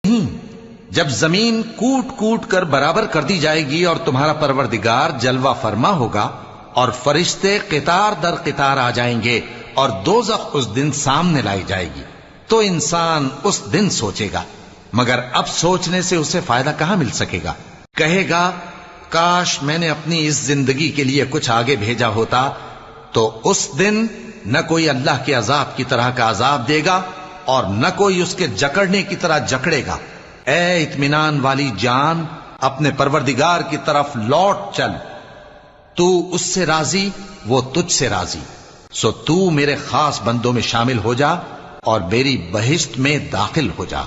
نہیں، جب زمین کوٹ کوٹ کر برابر کر دی جائے گی اور تمہارا پروردگار جلوہ فرما ہوگا اور فرشتے قطار در قطار آ جائیں گے اور دوزخ اس دن سامنے لائی جائے گی، تو انسان اس دن سوچے گا، مگر اب سوچنے سے اسے فائدہ کہاں مل سکے گا؟ کہے گا کاش میں نے اپنی اس زندگی کے لیے کچھ آگے بھیجا ہوتا، تو اس دن نہ کوئی اللہ کے عذاب کی طرح کا عذاب دے گا اور نہ کوئی اس کے جکڑنے کی طرح جکڑے گا۔ اے اطمینان والی جان، اپنے پروردگار کی طرف لوٹ چل، تو اس سے راضی، وہ تجھ سے راضی، سو تو میرے خاص بندوں میں شامل ہو جا اور میری بہشت میں داخل ہو جا۔